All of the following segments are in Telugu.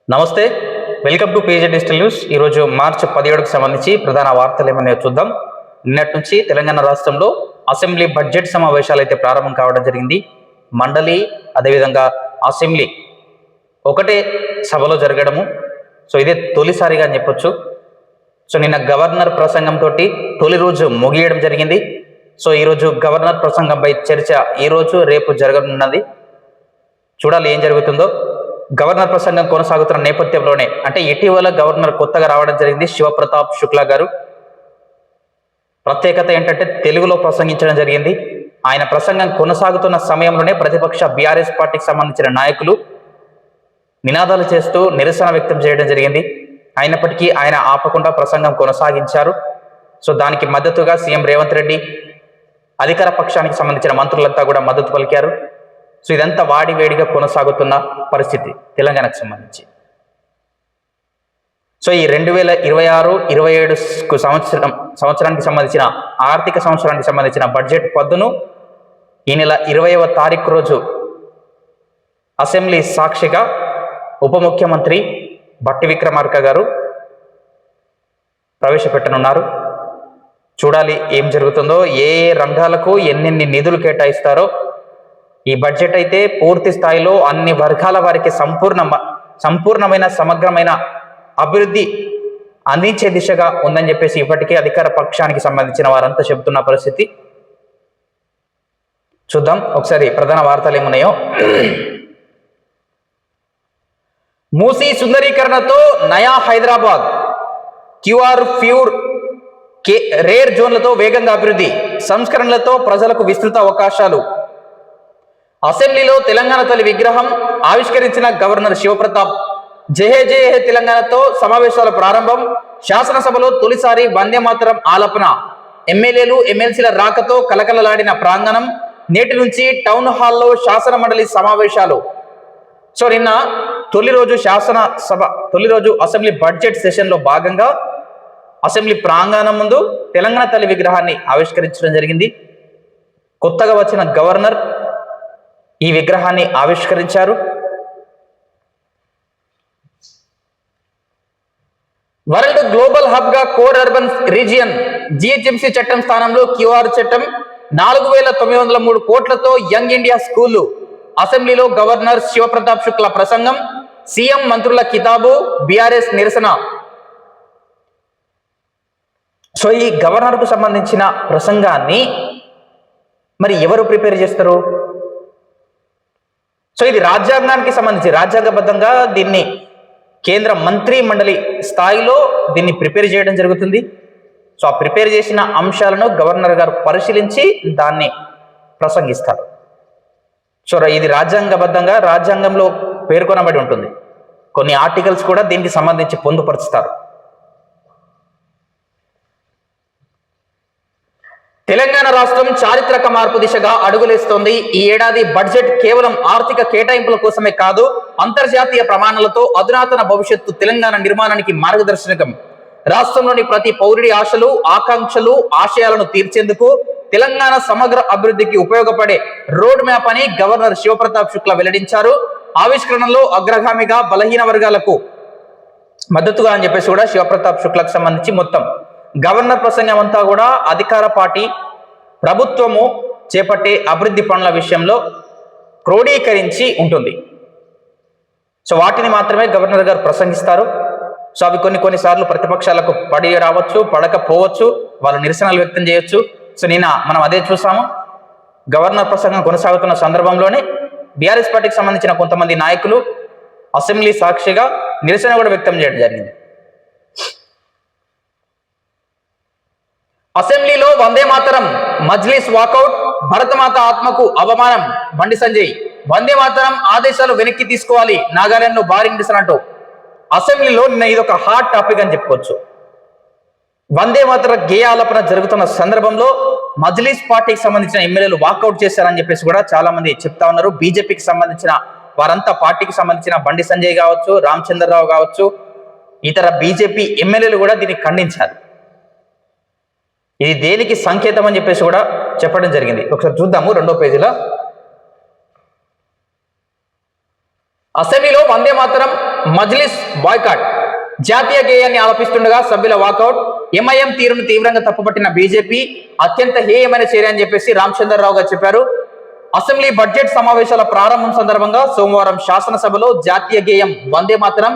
నమస్తే, welcome to page digital news. ఈరోజు మార్చి 17కు సంబంధించి ప్రధాన వార్తలు ఏమన్నా చూద్దాం. నిన్నటి నుంచి తెలంగాణ రాష్ట్రంలో అసెంబ్లీ బడ్జెట్ సమావేశాలు అయితే ప్రారంభం కావడం జరిగింది. మండలి అదేవిధంగా అసెంబ్లీ ఒకటే సభలో జరగడము. ఇదే తొలిసారిగా అని చెప్పొచ్చు. నిన్న గవర్నర్ ప్రసంగంతో తొలి రోజు ముగియడం జరిగింది. ఈరోజు గవర్నర్ ప్రసంగంపై చర్చ ఈరోజు రేపు జరగనున్నది. చూడాలి ఏం జరుగుతుందో. గవర్నర్ ప్రసంగం కొనసాగుతున్న నేపథ్యంలోనే, అంటే ఇటీవల గవర్నర్ కొత్తగా రావడం జరిగింది, శివప్రతాప్ శుక్లా గారు. ప్రత్యేకత ఏంటంటే తెలుగులో ప్రసంగించడం జరిగింది. ఆయన ప్రసంగం కొనసాగుతున్న సమయంలోనే ప్రతిపక్ష బీఆర్ఎస్ పార్టీకి సంబంధించిన నాయకులు నినాదాలు చేస్తూ నిరసన వ్యక్తం చేయడం జరిగింది. అయినప్పటికీ ఆయన ఆపకుండా ప్రసంగం కొనసాగించారు. దానికి మద్దతుగా సీఎం రేవంత్ రెడ్డి, అధికార పక్షానికి సంబంధించిన మంత్రులంతా కూడా మద్దతు పలికారు. ఇదంతా వాడివేడిగా కొనసాగుతున్న పరిస్థితి తెలంగాణకు సంబంధించి. ఈ 2026-27 సంవత్సరానికి సంబంధించిన ఆర్థిక సంవత్సరానికి సంబంధించిన బడ్జెట్ పద్దును ఈ నెల 20వ తారీఖు రోజు అసెంబ్లీ సాక్షిగా ఉప ముఖ్యమంత్రి భట్టి విక్రమార్క గారు ప్రవేశపెట్టనున్నారు. చూడాలి ఏం జరుగుతుందో, ఏ రంగాలకు ఎన్నెన్ని నిధులు కేటాయిస్తారో. ఈ బడ్జెట్ అయితే పూర్తి స్థాయిలో అన్ని వర్గాల వారికి సంపూర్ణమైన సమగ్రమైన అభివృద్ధి అందించే దిశగా ఉందని చెప్పేసి ఇప్పటికే అధికార పక్షానికి సంబంధించిన వారంతా చెబుతున్న పరిస్థితి. చూద్దాం ఒకసారి ప్రధాన వార్తలు ఏమున్నాయో. మూసీ సుందరీకరణతో నయా హైదరాబాద్, క్యూఆర్ ఫ్యూర్ రేర్ జోన్లతో వేగంగా అభివృద్ధి, సంస్కరణలతో ప్రజలకు విస్తృత అవకాశాలు. అసెంబ్లీలో తెలంగాణ తల్లి విగ్రహం ఆవిష్కరించిన గవర్నర్ శివప్రతాప్. జయహే జయహే తెలంగాణతో సమావేశాల ప్రారంభం. శాసనసభలో తొలిసారి వందే మాతరం ఆలపన. ఎమ్మెల్యేలు ఎమ్మెల్సీల రాకతో కలకలలాడిన ప్రాంగణం. నేటి నుంచి టౌన్ హాల్లో శాసన మండలి సమావేశాలు. నిన్న తొలి రోజు అసెంబ్లీ బడ్జెట్ సెషన్ లో భాగంగా అసెంబ్లీ ప్రాంగణం ముందు తెలంగాణ తల్లి విగ్రహాన్ని ఆవిష్కరించడం జరిగింది. కొత్తగా వచ్చిన గవర్నర్ ఈ విగ్రహాన్ని ఆవిష్కరించారు. వరల్డ్ గ్లోబల్ హబ్ గా కోర్ అర్బన్ రీజియన్ జిహెచ్ఎంసీ చట్టం స్థానంలో క్యూఆర్ చట్టం. 4903 కోట్లతో యంగ్ ఇండియా స్కూలు. అసెంబ్లీలో గవర్నర్ శివప్రతాప్ శుక్లా ప్రసంగం. సీఎం మంత్రుల కితాబు. బీఆర్ఎస్ నిరసన. ఈ గవర్నర్ కు సంబంధించిన ప్రసంగాన్ని మరి ఎవరు ప్రిపేర్ చేస్తారు? ఇది రాజ్యాంగానికి సంబంధించి రాజ్యాంగబద్ధంగా దీన్ని కేంద్ర మంత్రి మండలి స్థాయిలో దీన్ని ప్రిపేర్ చేయడం జరుగుతుంది. ఆ ప్రిపేర్ చేసిన అంశాలను గవర్నర్ గారు పరిశీలించి దాన్ని ప్రసంగిస్తారు. ఇది రాజ్యాంగబద్ధంగా రాజ్యాంగంలో పేర్కొనబడి ఉంటుంది. కొన్ని ఆర్టికల్స్ కూడా దీనికి సంబంధించి పొందుపరుస్తారు. తెలంగాణ రాష్ట్రం చారిత్రక మార్పు దిశగా అడుగులేస్తోంది. ఈ ఏడాది బడ్జెట్ కేవలం ఆర్థిక కేటాయింపుల కోసమే కాదు, అంతర్జాతీయ ప్రమాణాలతో అధునాతన భవిష్యత్తు తెలంగాణ నిర్మాణానికి మార్గదర్శకం. రాష్ట్రంలోని ప్రతి పౌరుడి ఆశలు, ఆకాంక్షలు, ఆశయాలను తీర్చేందుకు తెలంగాణ సమగ్ర అభివృద్ధికి ఉపయోగపడే రోడ్ మ్యాప్ అని గవర్నర్ శివప్రతాప్ శుక్లా వెల్లడించారు. ఆవిష్కరణలో అగ్రగామిగా బలహీన వర్గాలకు మద్దతుగా అని చెప్పేసి కూడా శివప్రతాప్ శుక్లాకు సంబంధించి మొత్తం గవర్నర్ ప్రసంగం అంతా కూడా అధికార పార్టీ ప్రభుత్వము చేపట్టే అభివృద్ధి పనుల విషయంలో క్రోడీకరించి ఉంటుంది. వాటిని మాత్రమే గవర్నర్ గారు ప్రసంగిస్తారు. అవి కొన్నిసార్లు ప్రతిపక్షాలకు పడి రావచ్చు, పడకపోవచ్చు, వాళ్ళు నిరసనలు వ్యక్తం చేయొచ్చు. నిన్న మనం అదే చూసాము. గవర్నర్ ప్రసంగం కొనసాగుతున్న సందర్భంలోనే బీఆర్ఎస్ పార్టీకి సంబంధించిన కొంతమంది నాయకులు అసెంబ్లీ సాక్షిగా నిరసన కూడా వ్యక్తం చేయడం జరిగింది. అసెంబ్లీలో వందే మాతరం, మజ్లిస్ వాకౌట్, భరతమాత ఆత్మకు అవమానం. బండి సంజయ్. వందే మాతరం ఆదేశాలు వెనక్కి తీసుకోవాలి, నాగాలాండ్ లో భారీ నిరసన అంటూ అసెంబ్లీలో నిన్న ఇదొక హాట్ టాపిక్ అని చెప్పుకోవచ్చు. వందే మాతర గేయాలపన జరుగుతున్న సందర్భంలో మజ్లిస్ పార్టీకి సంబంధించిన ఎమ్మెల్యేలు వాకౌట్ చేశారని చెప్పేసి కూడా చాలా మంది చెప్తా ఉన్నారు. బీజేపీకి సంబంధించిన వారంతా, పార్టీకి సంబంధించిన బండి సంజయ్ కావచ్చు, రామచంద్రరావు కావచ్చు, ఇతర బీజేపీ ఎమ్మెల్యేలు కూడా దీన్ని ఖండించారు. ఇది దేనికి సంకేతం అని చెప్పేసి కూడా చెప్పడం జరిగింది. ఒకసారి చూద్దాము 2వ పేజీలో. అసెంబ్లీలో వందే మాతరం మజ్లిస్ బాయ్కాట్. జాతీయ గేయాన్ని ఆలపిస్తుండగా సభ్యుల వాకౌట్. ఎంఐఎం తీరును తీవ్రంగా తప్పుపట్టిన బీజేపీ అత్యంత హేయమైన చర్య అని చెప్పేసి రామచంద్రరావు గారు చెప్పారు. అసెంబ్లీ బడ్జెట్ సమావేశాల ప్రారంభం సందర్భంగా సోమవారం శాసనసభలో జాతీయ గేయం వందే మాతరం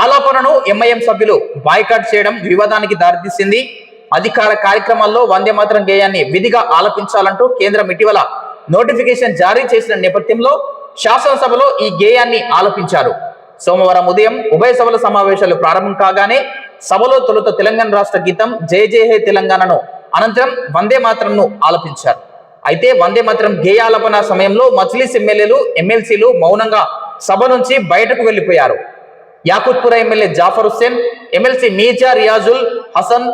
ఆలాపనను ఎంఐఎం సభ్యులు బాయ్కాట్ చేయడం వివాదానికి దారితీసింది. అధికార కార్యక్రమాల్లో వందే మాతరం గేయాన్ని విధిగా ఆలపించాలంటూ కేంద్రం ఇటీవల నోటిఫికేషన్ జారీ చేసిన నేపథ్యంలో శాసనసభలో ఈ గేయాన్ని ఆలపించారు. సోమవారం ఉదయం ఉభయ సభల సమావేశాలు ప్రారంభం కాగానే సభలో తొలుత తెలంగాణ రాష్ట్ర గీతం జై జై హే తెలంగాణను, అనంతరం వందే మాతరంను ఆలపించారు. అయితే వందే మాతరం గేయాలపన సమయంలో మజ్లిస్ ఎమ్మెల్యేలు ఎమ్మెల్సీలు మౌనంగా సభ నుంచి బయటకు వెళ్లిపోయారు. యాకుత్పుర ఎమ్మెల్యే జాఫర్ హుస్సేన్, ఎమ్మెల్సీ మీర్జా రియాజుల్ హసన్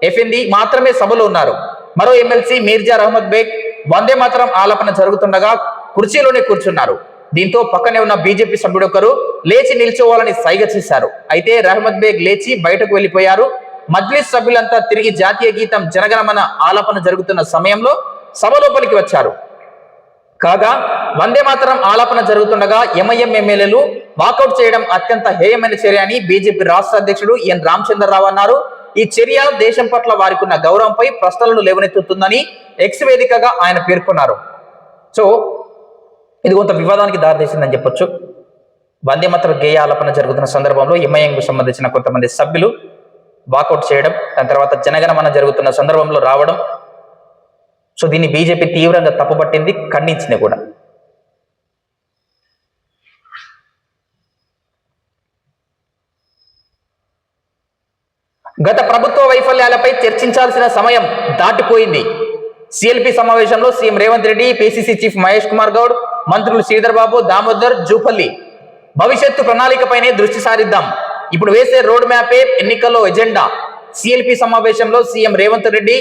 ఎఫెంది మాత్రమే సభలో ఉన్నారు. మరో ఎమ్మెల్సీ మీర్జా రహమద్ బేగ్ వందే మాతరం ఆలపన జరుగుతుండగా కుర్చీలోనే కూర్చున్నారు. దీంతో పక్కనే ఉన్న బీజేపీ సభ్యుడొకరు లేచి నిల్చోవాలని సైగ చేశారు. అయితే రహమద్ బేగ్ లేచి బయటకు వెళ్లిపోయారు. మజ్లిస్ సభ్యులంతా తిరిగి జాతీయ గీతం జనగణమన ఆలపన జరుగుతున్న సమయంలో సభ లోపలికి వచ్చారు. కాగా వందే మాతరం ఆలాపన జరుగుతుండగా ఎంఐఎం ఎమ్మెల్యేలు వాకౌట్ చేయడం అత్యంత హేయమైన చర్య అని బీజేపీ రాష్ట్ర అధ్యక్షుడు ఎన్ రామచంద్రరావు అన్నారు. ఈ చర్య దేశం పట్ల వారికి ఉన్న గౌరవంపై ప్రశ్నలను లేవనెత్తుతుందని ఎక్స్ వేదికగా ఆయన పేర్కొన్నారు. సో ఇది కొంత వివాదానికి దారితీసిందని చెప్పొచ్చు. వందే మాతరం గేయ ఆలాపన జరుగుతున్న సందర్భంలో ఎంఐఎంకు సంబంధించిన కొంతమంది సభ్యులు వాకౌట్ చేయడం, దాని తర్వాత జనగణమన జరుగుతున్న సందర్భంలో రావడం. సో దీన్ని బీజేపీ తీవ్రంగా తప్పుపట్టింది, ఖండించింది కూడా. గత ప్రభుత్వ వైఫల్యాలపై చర్చించాల్సిన సమయం దాటిపోయింది. సిఎల్పి సమావేశంలో CM Revanth Reddy, PCC chief Mahesh Kumar Goud, మంత్రులు శ్రీధర్ బాబు, దామోదర్, జూపల్లి భవిష్యత్తు ప్రణాళికపైనే దృష్టి సారిద్దాం, ఇప్పుడు వేసే రోడ్ మ్యాపే ఎన్నికల్లో ఎజెండా. సిఎల్పి సమావేశంలో సీఎం రేవంత్ రెడ్డి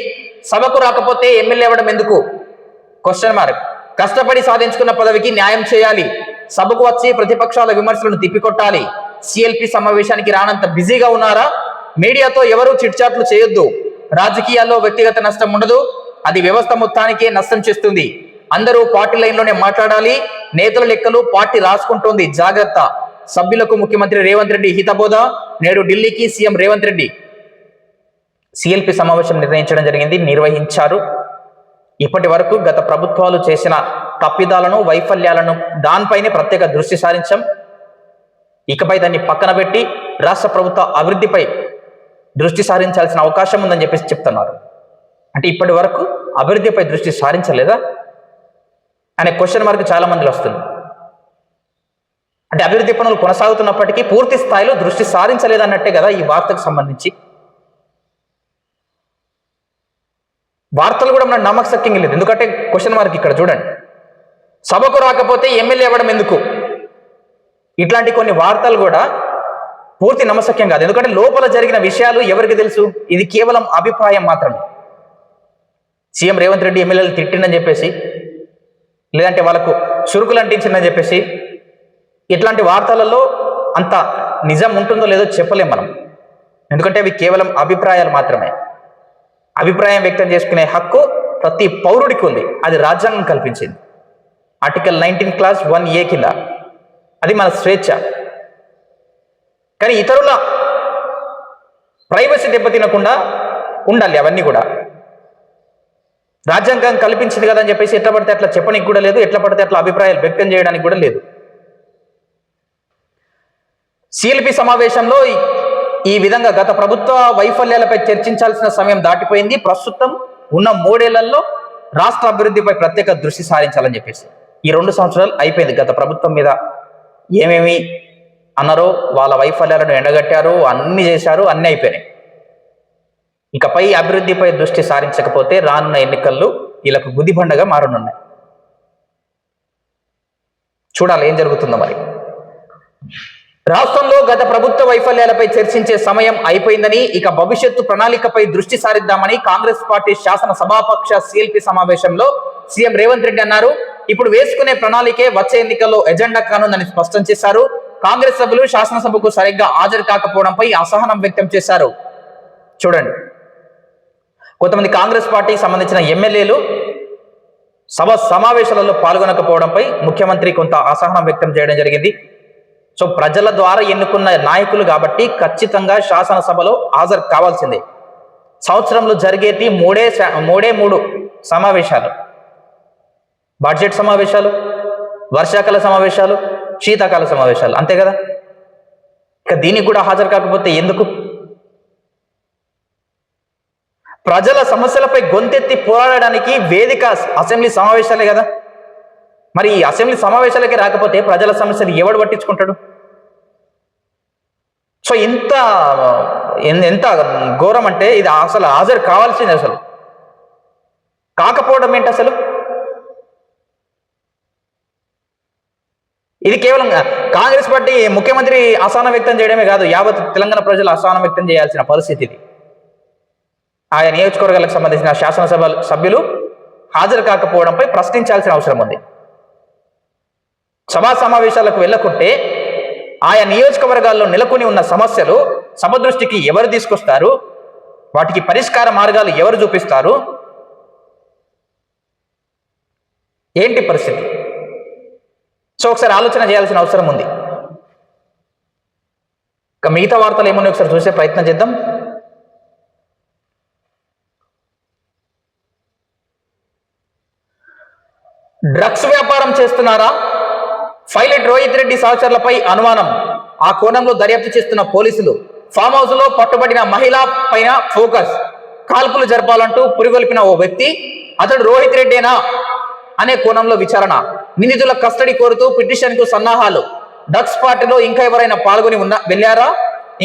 సభకు రాకపోతే ఎమ్మెల్యే అవ్వడం ఎందుకు? Question mark. కష్టపడి సాధించుకున్న పదవికి న్యాయం చేయాలి, సభకు వచ్చి ప్రతిపక్షాల విమర్శలను తిప్పికొట్టాలి. సిఎల్పి సమావేశానికి రానంత బిజీగా ఉన్నారా? మీడియాతో ఎవరూ చిట్చాట్లు చేయొద్దు. రాజకీయాల్లో వ్యక్తిగత నష్టం ఉండదు, అది వ్యవస్థ మొత్తానికే నష్టం చేస్తుంది. అందరూ పార్టీ లైన్లోనే మాట్లాడాలి. నేతల లెక్కలు పార్టీ రాసుకుంటోంది, జాగ్రత్త. సభ్యులకు ముఖ్యమంత్రి రేవంత్ రెడ్డి హితబోధ. నేడు ఢిల్లీకి సీఎం రేవంత్ రెడ్డి సిఎల్పి సమావేశం నిర్వహించారు. ఇప్పటి వరకు గత ప్రభుత్వాలు చేసిన తప్పిదాలను, వైఫల్యాలను దానిపైనే ప్రత్యేక దృష్టి సారించాం. ఇకపై దాన్ని పక్కన పెట్టి రాష్ట్ర ప్రభుత్వ అభివృద్ధిపై దృష్టి సారించాల్సిన అవకాశం ఉందని చెప్పేసి చెప్తున్నారు. అంటే ఇప్పటి వరకు అభివృద్ధిపై దృష్టి సారించలేదా అనే క్వశ్చన్ మార్క్ చాలా మందిలో వస్తుంది. అంటే అభివృద్ధి పనులు కొనసాగుతున్నప్పటికీ పూర్తి స్థాయిలో దృష్టి సారించలేదన్నట్టే కదా ఈ వార్తకు సంబంధించి. వార్తలు కూడా మనకు నమ్మకసక్యంగా లేదు. ఎందుకంటే క్వశ్చన్ మార్క్ ఇక్కడ చూడండి. సభకు రాకపోతే ఎమ్మెల్యే అవ్వడం ఎందుకు? ఇట్లాంటి కొన్ని వార్తలు కూడా పూర్తి నమ్మశక్యం కాదు. ఎందుకంటే లోపల జరిగిన విషయాలు ఎవరికి తెలుసు? ఇది కేవలం అభిప్రాయం మాత్రమే. సీఎం రేవంత్ రెడ్డి ఎమ్మెల్యేలు తిట్టిందని చెప్పేసి, లేదంటే వాళ్ళకు చురుకులు అంటించిందని చెప్పేసి, ఇట్లాంటి వార్తలలో అంత నిజం ఉంటుందో లేదో చెప్పలేం మనం. ఎందుకంటే అవి కేవలం అభిప్రాయాలు మాత్రమే. అభిప్రాయం వ్యక్తం చేసుకునే హక్కు ప్రతి పౌరుడికి ఉంది, అది రాజ్యాంగం కల్పించింది. ఆర్టికల్ 19 క్లాస్ 1A కింద అది మన స్వేచ్ఛ. కానీ ఇతరుల ప్రైవసీ దెబ్బతినకుండా ఉండాలి. అవన్నీ కూడా రాజ్యాంగం కల్పించింది కదా అని చెప్పేసి ఎట్లా పడితే అట్లా చెప్పడానికి కూడా లేదు, ఎట్లా పడితే అట్లా అభిప్రాయాలు వ్యక్తం చేయడానికి కూడా లేదు. సిఎల్పి సమావేశంలో ఈ విధంగా గత ప్రభుత్వ వైఫల్యాలపై చర్చించాల్సిన సమయం దాటిపోయింది. ప్రస్తుతం ఉన్న 3 ఏళ్లలో రాష్ట్ర అభివృద్ధిపై ప్రత్యేక దృష్టి సారించాలని చెప్పేసి. ఈ 2 సంవత్సరాలు అయిపోయింది. గత ప్రభుత్వం మీద ఏమేమి అన్నారో, వాళ్ళ వైఫల్యాలను ఎండగట్టారు, అన్ని చేశారు, అన్నీ అయిపోయినాయి. ఇకపై అభివృద్ధిపై దృష్టి సారించకపోతే రానున్న ఎన్నికల్లో వీళ్ళకు గుదిబండగా మారనున్నాయి. చూడాలి ఏం జరుగుతుందో మరి. రాష్ట్రంలో గత ప్రభుత్వ వైఫల్యాలపై చర్చించే సమయం అయిపోయిందని, ఇక భవిష్యత్తు ప్రణాళికపై దృష్టి సారిద్దామని కాంగ్రెస్ పార్టీ శాసన సభాపక్ష సిఎల్పి సమావేశంలో సీఎం రేవంత్ రెడ్డి అన్నారు. ఇప్పుడు వేసుకునే ప్రణాళికే వచ్చే ఎన్నికల్లో ఎజెండా కానుందని స్పష్టం చేశారు. కాంగ్రెస్ సభ్యులు శాసనసభకు సరిగ్గా హాజరు కాకపోవడంపై అసహనం వ్యక్తం చేశారు. చూడండి, కొంతమంది కాంగ్రెస్ పార్టీకి సంబంధించిన ఎమ్మెల్యేలు సభ సమావేశాలలో పాల్గొనకపోవడంపై ముఖ్యమంత్రి కొంత అసహనం వ్యక్తం చేయడం జరిగింది. సో ప్రజల ద్వారా ఎన్నుకున్న నాయకులు కాబట్టి ఖచ్చితంగా శాసనసభలో హాజరు కావాల్సిందే. సంవత్సరంలో జరిగేటి మూడు సమావేశాలు: బడ్జెట్ సమావేశాలు, వర్షాకాల సమావేశాలు, శీతాకాల సమావేశాలు, అంతే కదా. ఇక దీనికి కూడా హాజరు కాకపోతే ఎందుకు? ప్రజల సమస్యలపై గొంతెత్తి పోరాడడానికి వేదిక అసెంబ్లీ సమావేశాలే కదా. మరి ఈ అసెంబ్లీ సమావేశాలకి రాకపోతే ప్రజల సమస్యలు ఎవడు పట్టించుకుంటాడు? సో ఎంత ఘోరం అంటే ఇది అసలు హాజరు కావాల్సింది, అసలు కాకపోవడం ఏంటి అసలు? ఇది కేవలం కాంగ్రెస్ పార్టీ ముఖ్యమంత్రి అసహనం వ్యక్తం చేయడమే కాదు, యావత్ తెలంగాణ ప్రజలు అసహనం వ్యక్తం చేయాల్సిన పరిస్థితి ఇది. ఆయా నియోజకవర్గాలకు సంబంధించిన శాసనసభ సభ్యులు హాజరు కాకపోవడంపై ప్రశ్నించాల్సిన అవసరం ఉంది. సభా సమావేశాలకు వెళ్ళకుంటే ఆయా నియోజకవర్గాల్లో నెలకొని ఉన్న సమస్యలు సభ దృష్టికి ఎవరు తీసుకొస్తారు? వాటికి పరిష్కార మార్గాలు ఎవరు చూపిస్తారు? ఏంటి పరిస్థితి? సో ఒకసారి ఆలోచన చేయాల్సిన అవసరం ఉంది. ఇక మిగతా వార్తలు ఏమన్నా ఒకసారి చూసే ప్రయత్నం చేద్దాం. డ్రగ్స్ వ్యాపారం చేస్తున్నారా? పైలట్ రోహిత్ రెడ్డి సహచరులపై అనుమానం. ఆ కోణంలో దర్యాప్తు చేస్తున్న పోలీసులు. ఫామ్ హౌస్ లో పట్టుబడిన మహిళ పైన ఫోకస్. కాల్పులు జరపాలంటూ పురిగొల్పిన ఓ వ్యక్తి అతడు రోహిత్ రెడ్డేనా అనే కోణంలో విచారణ. నిందితుల కస్టడీ కోరుతూ పిటిషన్ కు సన్నాహాలు. డ్రగ్స్ పార్టీలో ఇంకా ఎవరైనా పాల్గొని వెళ్ళారా?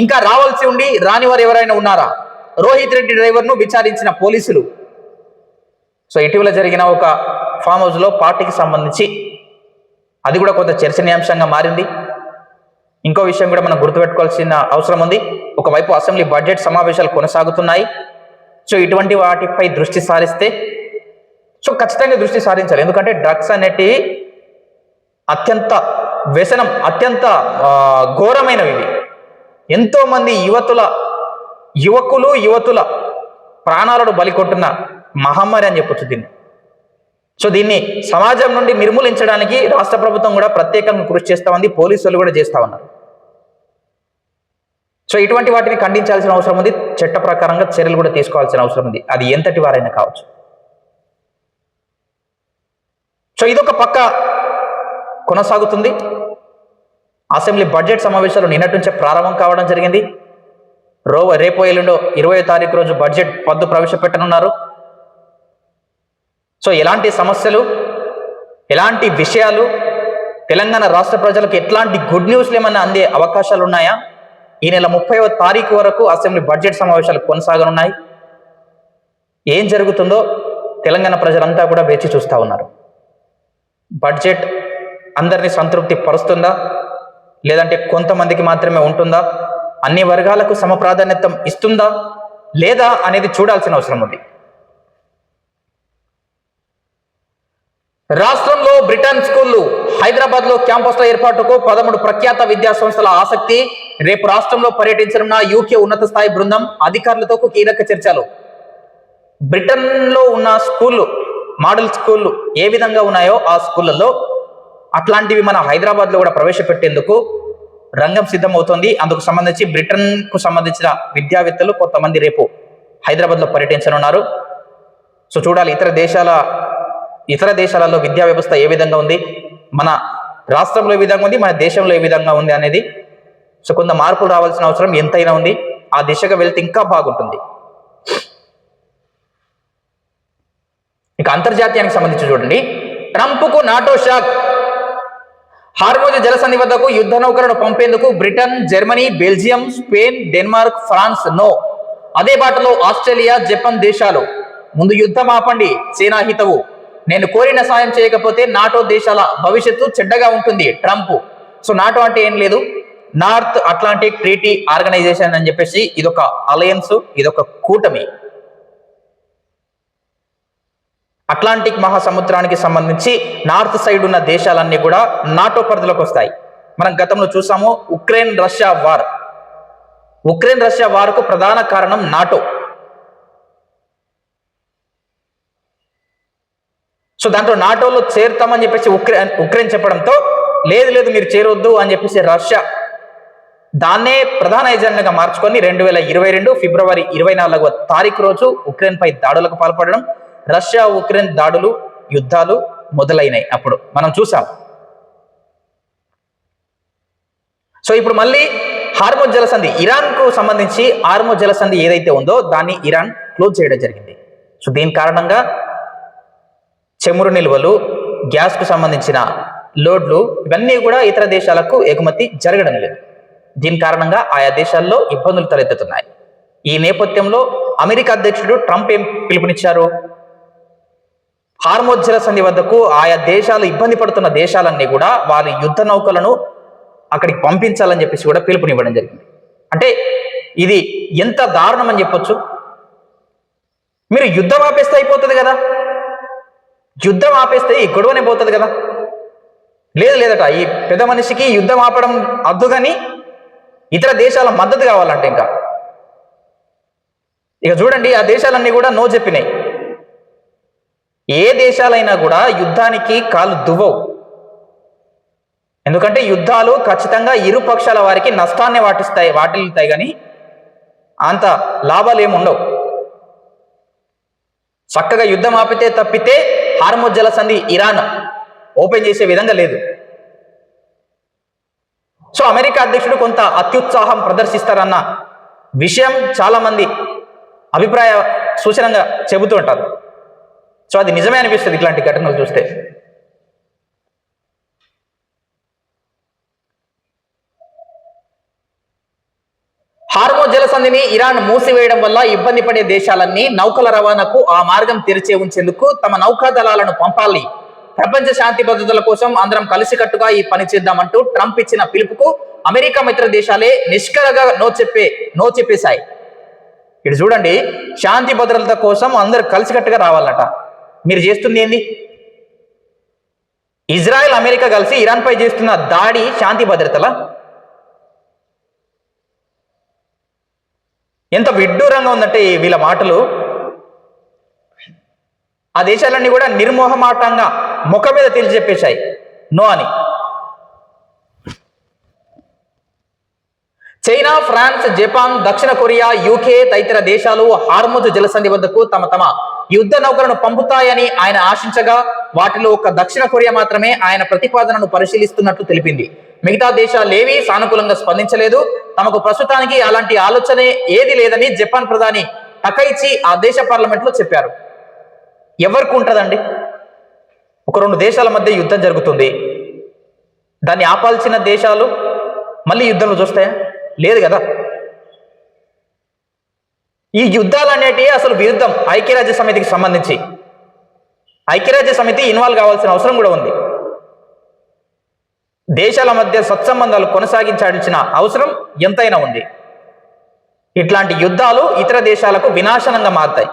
ఇంకా రావాల్సి ఉండి రాని వారు ఎవరైనా ఉన్నారా? రోహిత్ రెడ్డి డ్రైవర్ ను విచారించిన పోలీసులు. సో ఇటీవల జరిగిన ఒక ఫామ్ హౌస్ లో పార్టీకి సంబంధించి అది కూడా కొంత చర్చనీయాంశంగా మారింది. ఇంకో విషయం కూడా మనం గుర్తుపెట్టుకోవాల్సిన అవసరం ఉంది. ఒకవైపు అసెంబ్లీ బడ్జెట్ సమావేశాలు కొనసాగుతున్నాయి. సో ఇటువంటి వాటిపై దృష్టి సారిస్తే, సో ఖచ్చితంగా దృష్టి సారించాలి. ఎందుకంటే డ్రగ్స్ అనేటి అత్యంత వ్యసనం, అత్యంత ఘోరమైనవి. ఎంతో మంది యువకుల ప్రాణాలను బలికొంటున్న మహమ్మారి అని చెప్పొచ్చు దీన్ని. సో దీన్ని సమాజం నుండి నిర్మూలించడానికి రాష్ట్ర ప్రభుత్వం కూడా ప్రత్యేకంగా కృషి చేస్తా ఉంది, పోలీసులు కూడా చేస్తా ఉన్నారు. సో ఇటువంటి వాటిని ఖండించాల్సిన అవసరం ఉంది, చట్ట ప్రకారంగా చర్యలు కూడా తీసుకోవాల్సిన అవసరం ఉంది, అది ఎంతటి వారైనా కావచ్చు. సో ఇదొక పక్క కొనసాగుతుంది. అసెంబ్లీ బడ్జెట్ సమావేశాలు నిన్నటి నుంచే ప్రారంభం కావడం జరిగింది. రేపు ఎల్లుండో 20వ తారీఖు రోజు బడ్జెట్ పద్దు ప్రవేశపెట్టనున్నారు. సో ఎలాంటి సమస్యలు, ఎలాంటి విషయాలు, తెలంగాణ రాష్ట్ర ప్రజలకు ఎట్లాంటి గుడ్ న్యూస్లు ఏమన్నా అందే అవకాశాలు ఉన్నాయా? ఈ నెల 30వ తారీఖు వరకు అసెంబ్లీ బడ్జెట్ సమావేశాలు కొనసాగనున్నాయి. ఏం జరుగుతుందో తెలంగాణ ప్రజలంతా కూడా వేచి చూస్తూ ఉన్నారు. బడ్జెట్ అందరినీ సంతృప్తి పరుస్తుందా, లేదంటే కొంతమందికి మాత్రమే ఉంటుందా, అన్ని వర్గాలకు సమప్రాధాన్యత ఇస్తుందా లేదా అనేది చూడాల్సిన అవసరం ఉంది. రాష్ట్రంలో బ్రిటన్ స్కూళ్లు, హైదరాబాద్ లో క్యాంపస్ల ఏర్పాటుకు 13 ప్రఖ్యాత విద్యా సంస్థల ఆసక్తి. రేపు రాష్ట్రంలో పర్యటించనున్న యూకే ఉన్నత స్థాయి బృందం అధికారులతో కీలక చర్చలు. బ్రిటన్ లో ఉన్న స్కూళ్ళు, మోడల్ స్కూళ్ళు ఏ విధంగా ఉన్నాయో ఆ స్కూళ్ళల్లో అట్లాంటివి మన హైదరాబాద్ లో కూడా ప్రవేశపెట్టేందుకు రంగం సిద్ధమవుతోంది. అందుకు సంబంధించి బ్రిటన్ కు సంబంధించిన విద్యావేత్తలు కొంతమంది రేపు హైదరాబాద్ లో పర్యటించనున్నారు. సో చూడాలి ఇతర దేశాలలో విద్యా వ్యవస్థ ఏ విధంగా ఉంది, మన రాష్ట్రంలో ఏ విధంగా ఉంది, మన దేశంలో ఏ విధంగా ఉంది అనేది. సో కొంత మార్పులు రావాల్సిన అవసరం ఎంతైనా ఉంది. ఆ దిశగా వెళ్తే ఇంకా బాగుంటుంది. ఇక అంతర్జాతీయానికి సంబంధించి చూడండి. ట్రంప్కు నాటో షాక్. హార్మోజ్ జలసంధి వద్దకు యుద్ధ నౌకలను పంపేందుకు Britain, Germany, Belgium, Spain, Denmark, France నో. అదే బాటలో ఆస్ట్రేలియా, జపాన్ దేశాలు. ముందు యుద్ధం ఆపండి, సేనా హితవు. నేను కోరిన సాయం చేయకపోతే నాటో దేశాల భవిష్యత్తు చెడ్డగా ఉంటుంది ట్రంప్. సో నాటో అంటే ఏం లేదు, నార్త్ అట్లాంటిక్ ట్రీటీ ఆర్గనైజేషన్ అని చెప్పేసి ఇదొక అలయన్స్, ఇదొక కూటమి. అట్లాంటిక్ మహాసముద్రానికి సంబంధించి నార్త్ సైడ్ ఉన్న దేశాలన్నీ కూడా నాటో పరిధిలోకి వస్తాయి. మనం గతంలో చూసాము ఉక్రెయిన్ రష్యా వార్కు ప్రధాన కారణం నాటో. సో దాంట్లో నాటోలో చేరుతామని చెప్పేసి ఉక్రెయిన్ చెప్పడంతో లేదు లేదు మీరు చేరొద్దు అని చెప్పేసి రష్యా దాన్నే ప్రధాన ఎజెండాగా మార్చుకొని 2022 ఫిబ్రవరి 24వ తారీఖు రోజు ఉక్రెయిన్ పై దాడులకు పాల్పడడం, రష్యా ఉక్రెయిన్ దాడులు యుద్ధాలు మొదలైనాయి. అప్పుడు మనం చూసాం. సో ఇప్పుడు మళ్ళీ హార్మోజ్ జలసంధి, ఇరాన్ కు సంబంధించి హార్మోజ్ జలసంధి ఏదైతే ఉందో దాన్ని ఇరాన్ క్లోజ్ చేయడం జరిగింది. సో దీని కారణంగా చమురు నిల్వలు, గ్యాస్ కు సంబంధించిన లోడ్లు ఇవన్నీ కూడా ఇతర దేశాలకు ఎగుమతి జరగడం లేదు. దీని కారణంగా ఆయా దేశాల్లో ఇబ్బందులు తలెత్తుతున్నాయి. ఈ నేపథ్యంలో అమెరికా అధ్యక్షుడు ట్రంప్ ఏం పిలుపునిచ్చారు? హార్మోజ్ జలసంధి వద్దకు ఆయా దేశాలు ఇబ్బంది పడుతున్న దేశాలన్నీ కూడా వారి యుద్ధ నౌకలను అక్కడికి పంపించాలని చెప్పేసి కూడా పిలుపునివ్వడం జరిగింది. అంటే ఇది ఎంత దారుణం అని చెప్పొచ్చు. మీరు యుద్ధం ఆపేస్తే అయిపోతుంది కదా, యుద్ధం ఆపేస్తే ఈ గొడవనే పోతుంది కదా. లేదు లేదట, ఈ పెద్ద మనిషికి యుద్ధం ఆపడం అద్దు కానీ ఇతర దేశాల మద్దతు కావాలంటే ఇంకా ఇక చూడండి, ఆ దేశాలన్నీ కూడా నో చెప్పినాయి. ఏ దేశాలైనా కూడా యుద్ధానికి కాలు దువ్వవు. ఎందుకంటే యుద్ధాలు ఖచ్చితంగా ఇరు పక్షాల వారికి నష్టాన్ని వాటిల్లుతాయి కానీ అంత లాభాలు ఏముండవు. చక్కగా యుద్ధం ఆపితే తప్పితే హార్మోజ్ జలసంధి ఇరాన్ ఓపెన్ చేసే విధంగా లేదు. సో అమెరికా అధ్యక్షుడు కొంత అత్యుత్సాహం ప్రదర్శిస్తారన్న విషయం చాలా మంది అభిప్రాయ సూచనంగా చెబుతూ ఉంటారు. సో అది నిజమే అనిపిస్తుంది ఇట్లాంటి ఘటనలు చూస్తే. హార్మోజ్ జలసంధిని ఇరాన్ మూసివేయడం వల్ల ఇబ్బంది పడే దేశాలన్నీ నౌకల రవాణాకు ఆ మార్గం తెరిచే ఉంచేందుకు తమ నౌకా దళాలను పంపాలి. ప్రపంచ శాంతి భద్రతల కోసం అందరం కలిసికట్టుగా ఈ పని చేద్దామంటూ ట్రంప్ ఇచ్చిన పిలుపుకు అమెరికా మిత్ర దేశాలే నిష్కరగా నో చెప్పేశాయి. ఇటు చూడండి, శాంతి భద్రతల కోసం అందరు కలిసికట్టుగా రావాలట. మీరు చేస్తుంది ఏంది? ఇజ్రాయెల్ అమెరికా కలిసి ఇరాన్ పై చేస్తున్న దాడి శాంతి భద్రతల? ఎంత విడ్డూరంగా ఉందంటే వీళ్ళ మాటలు. ఆ దేశాలన్నీ కూడా నిర్మోహమాటంగా ముఖం మీద తేల్చి చెప్పేశాయి నో అని. చైనా, ఫ్రాన్స్, జపాన్, దక్షిణ కొరియా, యూకే తదితర దేశాలు హార్మోజ్ జలసంధి వద్దకు తమ యుద్ధ నౌకలను పంపుతాయని ఆయన ఆశించగా వాటిలో ఒక దక్షిణ కొరియా మాత్రమే ఆయన ప్రతిపాదనను పరిశీలిస్తున్నట్లు తెలిపింది. మిగతా దేశాలేవీ సానుకూలంగా స్పందించలేదు. తమకు ప్రస్తుతానికి అలాంటి ఆలోచనే ఏది లేదని జపాన్ ప్రధాని టకైచి ఆ దేశ పార్లమెంట్ లో చెప్పారు. ఎవరికి ఉంటుందండి? ఒక రెండు దేశాల మధ్య యుద్ధం జరుగుతుంది, దాన్ని ఆపాల్సిన దేశాలు మళ్ళీ యుద్ధంలో చూస్తాయా? లేదు కదా. ఈ యుద్ధాలు అనేటివి అసలు విరుద్ధం ఐక్యరాజ్య సమితికి సంబంధించి. ఐక్యరాజ్య సమితి ఇన్వాల్వ్ కావాల్సిన అవసరం కూడా ఉంది. దేశాల మధ్య సత్సంబంధాలు కొనసాగించాల్సిన అవసరం ఎంతైనా ఉంది. ఇట్లాంటి యుద్ధాలు ఇతర దేశాలకు వినాశనంగా మారుతాయి.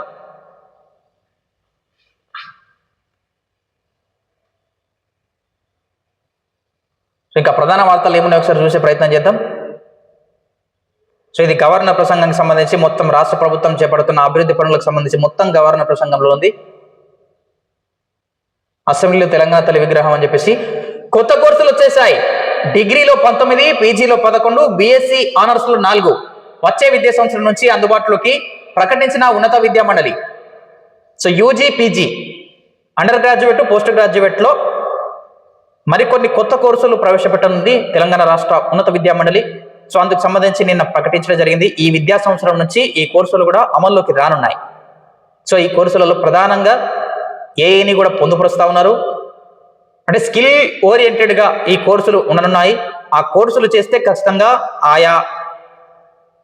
ఇంకా ప్రధాన వార్తలు ఏమున్నాయి ఒకసారి చూసే ప్రయత్నం చేద్దాం. సో ఇది గవర్నర్ ప్రసంగానికి సంబంధించి మొత్తం రాష్ట్ర ప్రభుత్వం చేపడుతున్న అభివృద్ధి పనులకు సంబంధించి మొత్తం గవర్నర్ ప్రసంగంలో ఉంది. అసెంబ్లీలో తెలంగాణ తల్లి విగ్రహం అని చెప్పేసి కొత్త కోర్సులు వచ్చేసాయి. డిగ్రీలో 19, పీజీలో 11, బీఎస్సీ ఆనర్స్ లో 4 వచ్చే విద్యా సంవత్సరం నుంచి అందుబాటులోకి ప్రకటించిన ఉన్నత విద్యా మండలి. So UG, PG, under graduate, post graduate లో మరికొన్ని కొత్త కోర్సులు ప్రవేశపెట్టనుంది తెలంగాణ రాష్ట్ర ఉన్నత విద్యా మండలి. సో అందుకు సంబంధించి నిన్న ప్రకటించడం జరిగింది. ఈ విద్యా సంవత్సరం నుంచి ఈ కోర్సులు కూడా అమల్లోకి రానున్నాయి. సో ఈ కోర్సులలో ప్రధానంగా ఏఐని కూడా పొందుపరుస్తా ఉన్నారు. అంటే స్కిల్ ఓరియంటెడ్ గా ఈ కోర్సులు ఉండనున్నాయి. ఆ కోర్సులు చేస్తే ఖచ్చితంగా ఆయా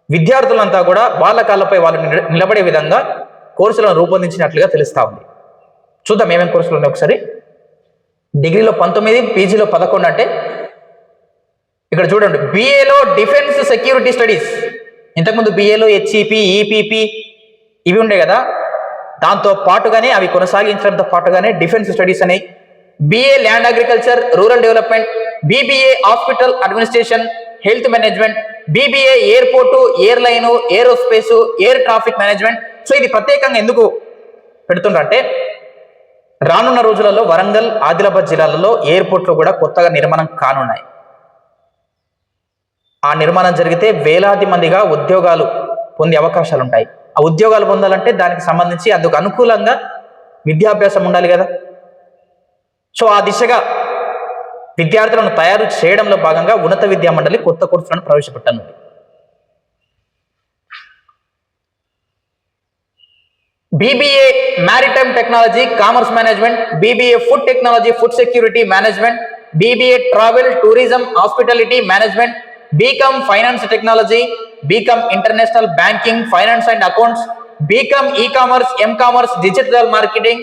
విద్యార్థులంతా కూడా వాళ్ళ కాళ్ళపై వాళ్ళు నిలబడే విధంగా కోర్సులను రూపొందించినట్లుగా తెలుస్తా ఉంది. చూద్దాం ఏమేమి కోర్సులు ఉన్నాయి ఒకసారి. డిగ్రీలో 19, పీజీలో 11 అంటే ఇక్కడ చూడండి, బిఏలో డిఫెన్స్ సెక్యూరిటీ స్టడీస్. ఇంతకుముందు బిఏలో హెచ్ఈపి, ఈపీపీ ఇవి ఉండే కదా, దాంతో పాటుగానే అవి కొనసాగించడంతో పాటుగానే డిఫెన్స్ స్టడీస్ అని. BA land agriculture, rural development, BBA hospital administration, health management, BBA airport, airline, aerospace, air traffic management. So ఇది ప్రత్యేకంగా ఎందుకు పెడుతుండ్రంటే రానున్న రోజులలో వరంగల్, ఆదిలాబాద్ జిల్లాలలో ఎయిర్పోర్ట్లు కూడా కొత్తగా నిర్మాణం కానున్నాయి. ఆ నిర్మాణం జరిగితే వేలాది మందిగా ఉద్యోగాలు పొందే అవకాశాలు ఉంటాయి. ఆ ఉద్యోగాలు పొందాలంటే దానికి సంబంధించి అందుకు అనుకూలంగా విద్యాభ్యాసం ఉండాలి కదా. సో ఆ దిశగా విద్యార్థులను తయారు చేయడంలో భాగంగా ఉన్నత విద్యా మండలి కొత్త కోర్సులను ప్రవేశపెట్టనుంది. BBA Maritime Technology, Commerce Management, BBA Food Technology, Food Security Management, BBA Travel, Tourism, Hospitality Management, BCom Finance Technology, BCom International Banking, Finance and Accounts, BCom E-Commerce, M-Commerce, Digital Marketing,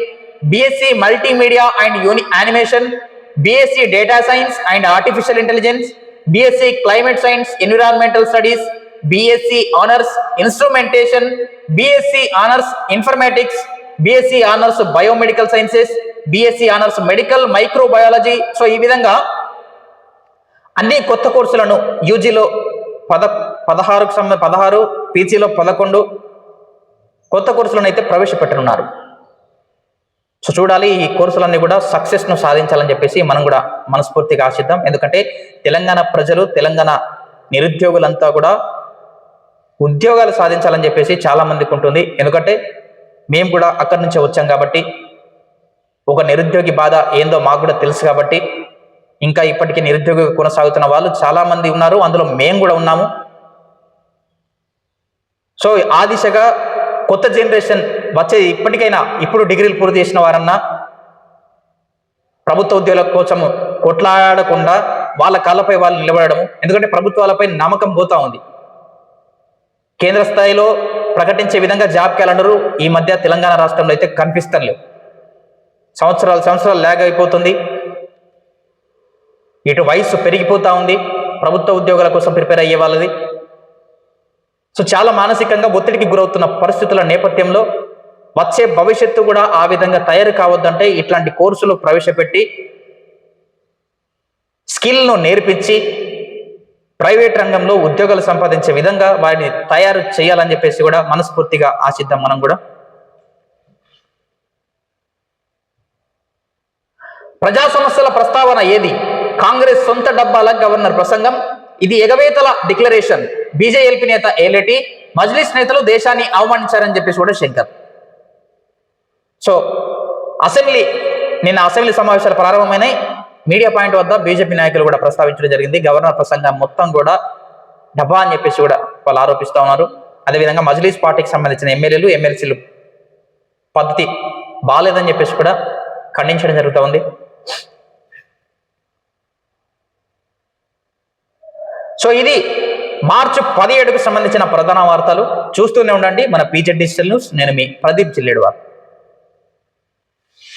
BSc Multimedia and Animation, BSc Data Science and Artificial Intelligence, BSc Climate Science, Environmental Studies, BSc Honors Instrumentation, BSc Honors Informatics, BSc Honors Biomedical Sciences, BSc Honors Medical Microbiology. So ఈ విధంగా అన్ని కొత్త కోర్సులను యూజీలో 16, పీజీలో 11 కొత్త కోర్సులను అయితే ప్రవేశపెట్టనున్నారు. సో చూడాలి, ఈ కోర్సులన్నీ కూడా సక్సెస్ను సాధించాలని చెప్పేసి మనం కూడా మనస్ఫూర్తిగా ఆశిద్దాం. ఎందుకంటే తెలంగాణ ప్రజలు, తెలంగాణ నిరుద్యోగులంతా కూడా ఉద్యోగాలు సాధించాలని చెప్పేసి చాలా మందికి ఉంటుంది. ఎందుకంటే మేము కూడా అక్కడి నుంచే వచ్చాం కాబట్టి, ఒక నిరుద్యోగి బాధ ఏందో మాకు కూడా తెలుసు కాబట్టి, ఇంకా ఇప్పటికీ నిరుద్యోగి కొనసాగుతున్న వాళ్ళు చాలా మంది ఉన్నారు, అందులో మేము కూడా ఉన్నాము. సో ఆ దిశగా కొత్త జనరేషన్ వచ్చే ఇప్పటికైనా ఇప్పుడు డిగ్రీలు పూర్తి చేసిన వారన్నా ప్రభుత్వ ఉద్యోగాల కోసం కొట్లాడకుండా వాళ్ళ కాళ్ళపై వాళ్ళు నిలబడము. ఎందుకంటే ప్రభుత్వాలపై నమ్మకం పోతా ఉంది. కేంద్ర స్థాయిలో ప్రకటించే విధంగా జాబ్ క్యాలెండరు ఈ మధ్య తెలంగాణ రాష్ట్రంలో అయితే కనిపిస్తలేవు. సంవత్సరాలు ల్యాగ్ అయిపోతుంది. ఇటు వయసు పెరిగిపోతా ఉంది ప్రభుత్వ ఉద్యోగాల కోసం ప్రిపేర్ అయ్యే వాళ్ళది. సో చాలా మానసికంగా ఒత్తిడికి గురవుతున్న పరిస్థితుల నేపథ్యంలో వచ్చే భవిష్యత్తు కూడా ఆ విధంగా తయారు కావద్దంటే ఇట్లాంటి కోర్సులు ప్రవేశపెట్టి స్కిల్ను నేర్పించి ప్రైవేట్ రంగంలో ఉద్యోగాలు సంపాదించే విధంగా వారిని తయారు చేయాలని చెప్పేసి కూడా మనస్ఫూర్తిగా ఆశిద్దాం. మనం కూడా ప్రజా సమస్యల ప్రస్తావన ఏది? కాంగ్రెస్ సొంత డబ్బాల గవర్నర్ ప్రసంగం. ఇది ఎగవేతల డిక్లరేషన్. బీజేఎల్పీ నేత ఏలేటి, మజ్లిస్ నేతలు దేశాన్ని అవమానించారని చెప్పేసి కూడా శంకర్. సో నిన్న అసెంబ్లీ సమావేశాలు ప్రారంభమైనాయి. మీడియా పాయింట్ వద్ద బీజేపీ నాయకులు కూడా ప్రస్తావించడం జరిగింది. గవర్నర్ ప్రసంగం మొత్తం కూడా డబ్బా అని చెప్పేసి కూడా వాళ్ళు ఆరోపిస్తూ ఉన్నారు. అదేవిధంగా మజ్లిస్ పార్టీకి సంబంధించిన ఎమ్మెల్యేలు, ఎమ్మెల్సీలు పద్ధతి బాగాలేదని చెప్పేసి కూడా ఖండించడం జరుగుతూ ఉంది. సో ఇది మార్చి 17కు సంబంధించిన ప్రధాన వార్తలు. చూస్తూనే ఉండండి మన PZ డిజిటల్ న్యూస్. నేను మీ ప్రదీప్ జిల్లేడు వారు.